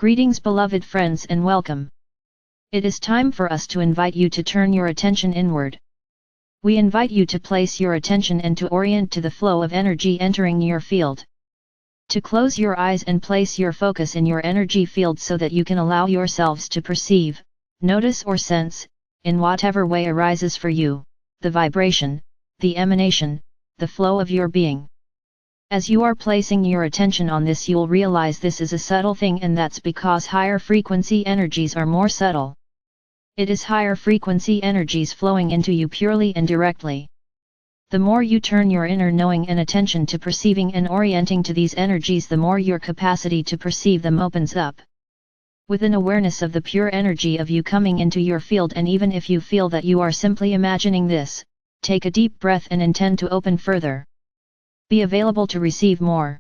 Greetings beloved friends and welcome. It is time for us to invite you to turn your attention inward. We invite you to place your attention and to orient to the flow of energy entering your field. To close your eyes and place your focus in your energy field so that you can allow yourselves to perceive, notice or sense, in whatever way arises for you, the vibration, the emanation, the flow of your being. As you are placing your attention on this, you'll realize this is a subtle thing, and that's because higher frequency energies are more subtle. It is higher frequency energies flowing into you purely and directly. The more you turn your inner knowing and attention to perceiving and orienting to these energies, the more your capacity to perceive them opens up. With an awareness of the pure energy of you coming into your field, and even if you feel that you are simply imagining this, take a deep breath and intend to open further. Be available to receive more.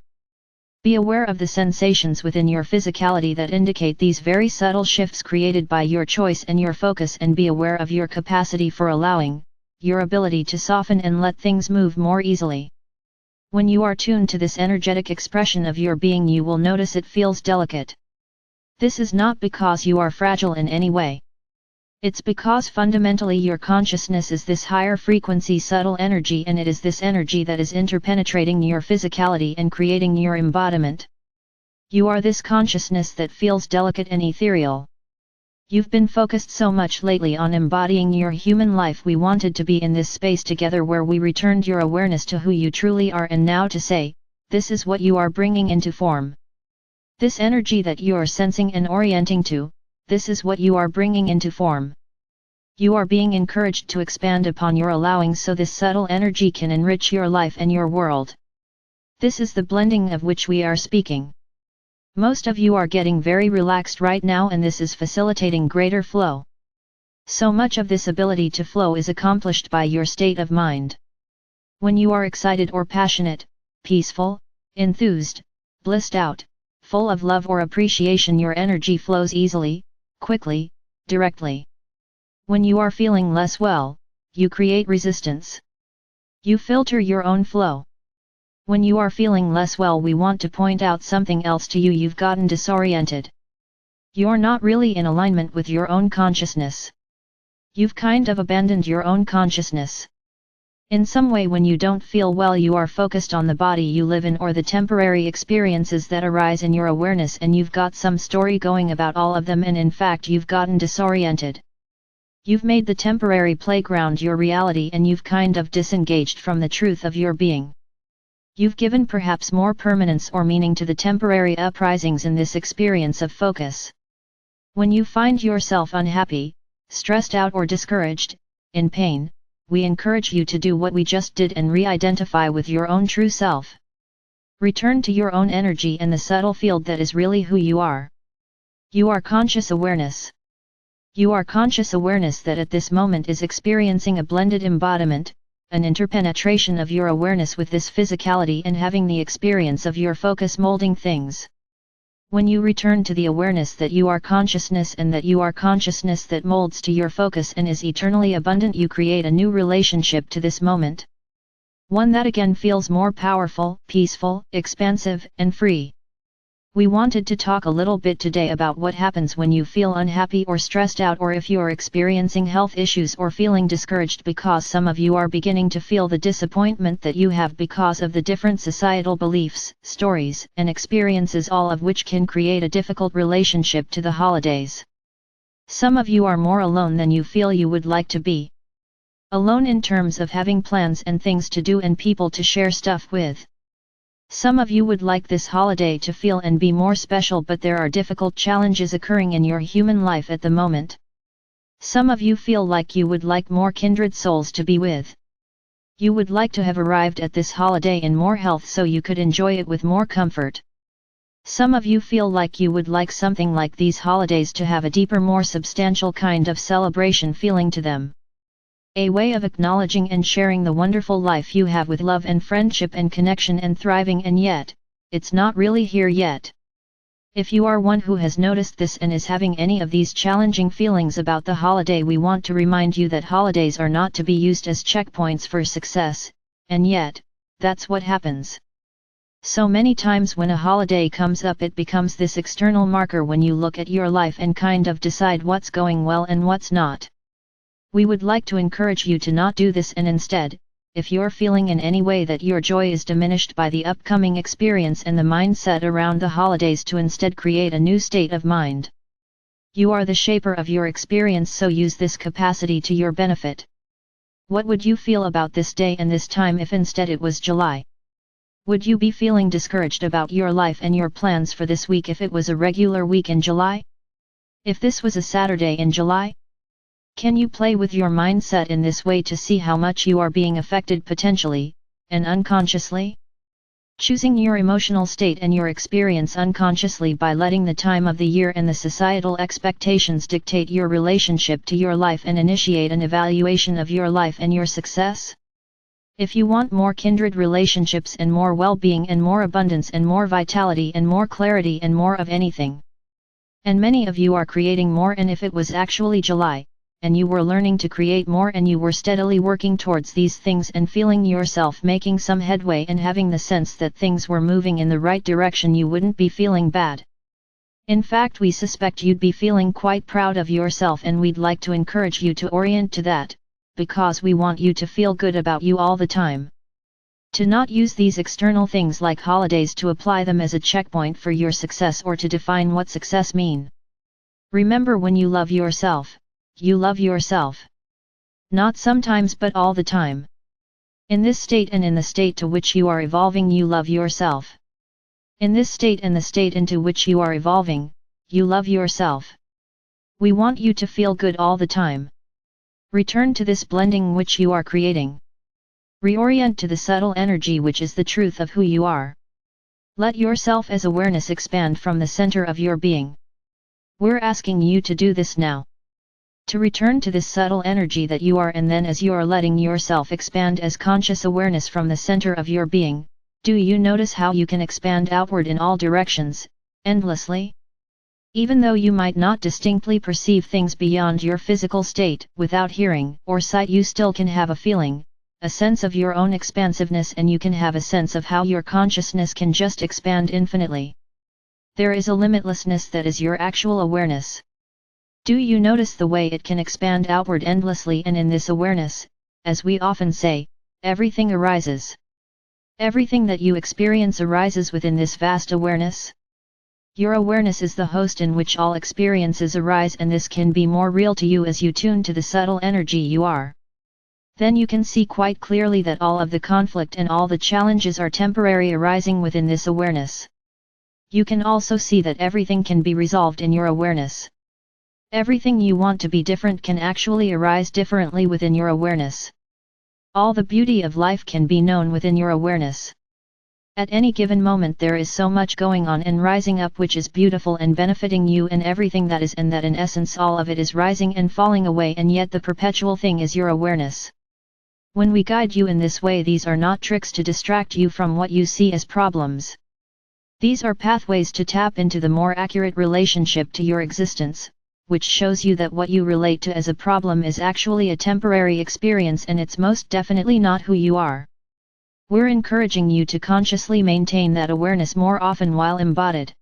Be aware of the sensations within your physicality that indicate these very subtle shifts created by your choice and your focus, and be aware of your capacity for allowing, your ability to soften and let things move more easily. When you are tuned to this energetic expression of your being, you will notice it feels delicate. This is not because you are fragile in any way. It's because fundamentally your consciousness is this higher frequency subtle energy, and it is this energy that is interpenetrating your physicality and creating your embodiment. You are this consciousness that feels delicate and ethereal. You've been focused so much lately on embodying your human life. We wanted to be in this space together where we returned your awareness to who you truly are, and now to say, this is what you are bringing into form. This energy that you are sensing and orienting to, this is what you are bringing into form. You are being encouraged to expand upon your allowing so this subtle energy can enrich your life and your world. This is the blending of which we are speaking. Most of you are getting very relaxed right now, and this is facilitating greater flow. So much of this ability to flow is accomplished by your state of mind. When you are excited or passionate, peaceful, enthused, blissed out, full of love or appreciation, your energy flows easily, quickly, directly. When you are feeling less well, you create resistance. You filter your own flow. When you are feeling less well, we want to point out something else to you. You've gotten disoriented. You're not really in alignment with your own consciousness. You've kind of abandoned your own consciousness. In some way, when you don't feel well, you are focused on the body you live in or the temporary experiences that arise in your awareness, and you've got some story going about all of them, and in fact you've gotten disoriented. You've made the temporary playground your reality, and you've kind of disengaged from the truth of your being. You've given perhaps more permanence or meaning to the temporary uprisings in this experience of focus. When you find yourself unhappy, stressed out or discouraged, in pain, we encourage you to do what we just did and re-identify with your own true self. Return to your own energy and the subtle field that is really who you are. You are conscious awareness. You are conscious awareness that at this moment is experiencing a blended embodiment, an interpenetration of your awareness with this physicality, and having the experience of your focus molding things. When you return to the awareness that you are consciousness and that you are consciousness that molds to your focus and is eternally abundant, you create a new relationship to this moment. One that again feels more powerful, peaceful, expansive, and free. We wanted to talk a little bit today about what happens when you feel unhappy or stressed out, or if you are experiencing health issues or feeling discouraged, because some of you are beginning to feel the disappointment that you have because of the different societal beliefs, stories, and experiences, all of which can create a difficult relationship to the holidays. Some of you are more alone than you feel you would like to be. Alone in terms of having plans and things to do and people to share stuff with. Some of you would like this holiday to feel and be more special, but there are difficult challenges occurring in your human life at the moment. Some of you feel like you would like more kindred souls to be with. You would like to have arrived at this holiday in more health so you could enjoy it with more comfort. Some of you feel like you would like something like these holidays to have a deeper, more substantial kind of celebration feeling to them. A way of acknowledging and sharing the wonderful life you have with love and friendship and connection and thriving, and yet, it's not really here yet. If you are one who has noticed this and is having any of these challenging feelings about the holiday, we want to remind you that holidays are not to be used as checkpoints for success, and yet, that's what happens. So many times when a holiday comes up, it becomes this external marker when you look at your life and kind of decide what's going well and what's not. We would like to encourage you to not do this, and instead, if you're feeling in any way that your joy is diminished by the upcoming experience and the mindset around the holidays, to instead create a new state of mind. You are the shaper of your experience, so use this capacity to your benefit. What would you feel about this day and this time if instead it was July? Would you be feeling discouraged about your life and your plans for this week if it was a regular week in July? If this was a Saturday in July? Can you play with your mindset in this way to see how much you are being affected potentially, and unconsciously? Choosing your emotional state and your experience unconsciously by letting the time of the year and the societal expectations dictate your relationship to your life and initiate an evaluation of your life and your success? If you want more kindred relationships and more well-being and more abundance and more vitality and more clarity and more of anything. And many of you are creating more, and if it was actually July, and you were learning to create more and you were steadily working towards these things and feeling yourself making some headway and having the sense that things were moving in the right direction, you wouldn't be feeling bad. In fact, we suspect you'd be feeling quite proud of yourself, and we'd like to encourage you to orient to that, because we want you to feel good about you all the time. To not use these external things like holidays to apply them as a checkpoint for your success or to define what success mean. Remember, when you love yourself, you love yourself. Not sometimes but all the time. In this state and in the state to which you are evolving, you love yourself. In this state and the state into which you are evolving, you love yourself. We want you to feel good all the time. Return to this blending which you are creating. Reorient to the subtle energy which is the truth of who you are. Let yourself as awareness expand from the center of your being. We're asking you to do this now. To return to this subtle energy that you are, and then as you are letting yourself expand as conscious awareness from the center of your being, do you notice how you can expand outward in all directions, endlessly? Even though you might not distinctly perceive things beyond your physical state, without hearing or sight, you still can have a feeling, a sense of your own expansiveness, and you can have a sense of how your consciousness can just expand infinitely. There is a limitlessness that is your actual awareness. Do you notice the way it can expand outward endlessly? And in this awareness, as we often say, everything arises. Everything that you experience arises within this vast awareness. Your awareness is the host in which all experiences arise, and this can be more real to you as you tune to the subtle energy you are. Then you can see quite clearly that all of the conflict and all the challenges are temporary, arising within this awareness. You can also see that everything can be resolved in your awareness. Everything you want to be different can actually arise differently within your awareness. All the beauty of life can be known within your awareness. At any given moment there is so much going on and rising up which is beautiful and benefiting you and everything that is, and that in essence all of it is rising and falling away, and yet the perpetual thing is your awareness. When we guide you in this way, these are not tricks to distract you from what you see as problems. These are pathways to tap into the more accurate relationship to your existence, which shows you that what you relate to as a problem is actually a temporary experience, and it's most definitely not who you are. We're encouraging you to consciously maintain that awareness more often while embodied.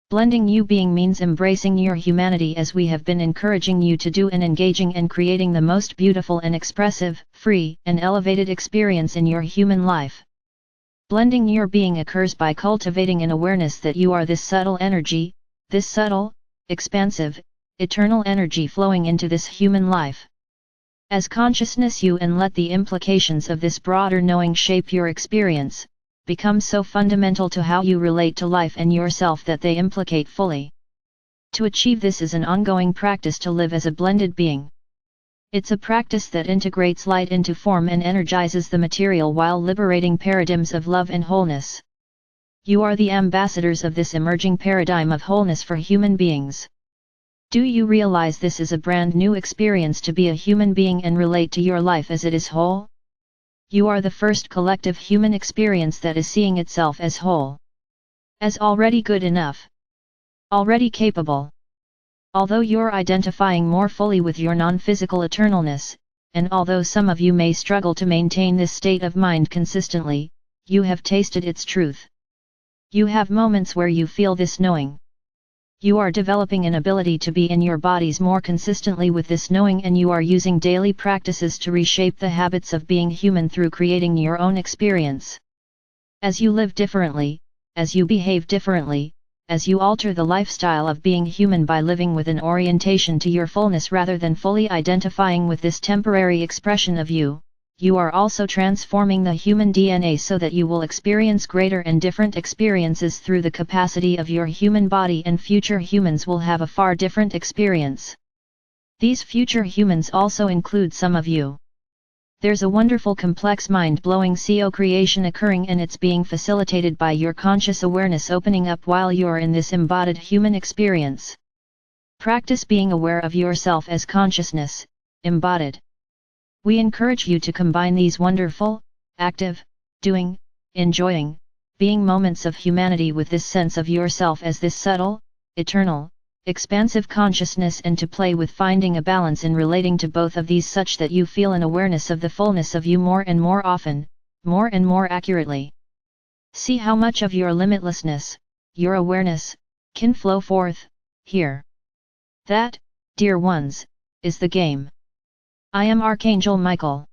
Blending you being means embracing your humanity, as we have been encouraging you to do, and engaging and creating the most beautiful and expressive, free, and elevated experience in your human life. Blending your being occurs by cultivating an awareness that you are this subtle energy, this subtle, expansive, eternal energy flowing into this human life. As consciousness, you and let the implications of this broader knowing shape your experience, become so fundamental to how you relate to life and yourself that they implicate fully. To achieve this is an ongoing practice to live as a blended being. It's a practice that integrates light into form and energizes the material while liberating paradigms of love and wholeness. You are the ambassadors of this emerging paradigm of wholeness for human beings. Do you realize this is a brand new experience to be a human being and relate to your life as it is whole? You are the first collective human experience that is seeing itself as whole. As already good enough. Already capable. Although you're identifying more fully with your non-physical eternalness, and although some of you may struggle to maintain this state of mind consistently, you have tasted its truth. You have moments where you feel this knowing. You are developing an ability to be in your bodies more consistently with this knowing, and you are using daily practices to reshape the habits of being human through creating your own experience. As you live differently, as you behave differently, as you alter the lifestyle of being human by living with an orientation to your fullness rather than fully identifying with this temporary expression of you, you are also transforming the human DNA so that you will experience greater and different experiences through the capacity of your human body, and future humans will have a far different experience. These future humans also include some of you. There's a wonderful complex mind-blowing co-creation occurring, and it's being facilitated by your conscious awareness opening up while you're in this embodied human experience. Practice being aware of yourself as consciousness, embodied. We encourage you to combine these wonderful, active, doing, enjoying, being moments of humanity with this sense of yourself as this subtle, eternal, expansive consciousness, and to play with finding a balance in relating to both of these such that you feel an awareness of the fullness of you more and more often, more and more accurately. See how much of your limitlessness, your awareness, can flow forth, here. That, dear ones, is the game. I am Archangel Michael.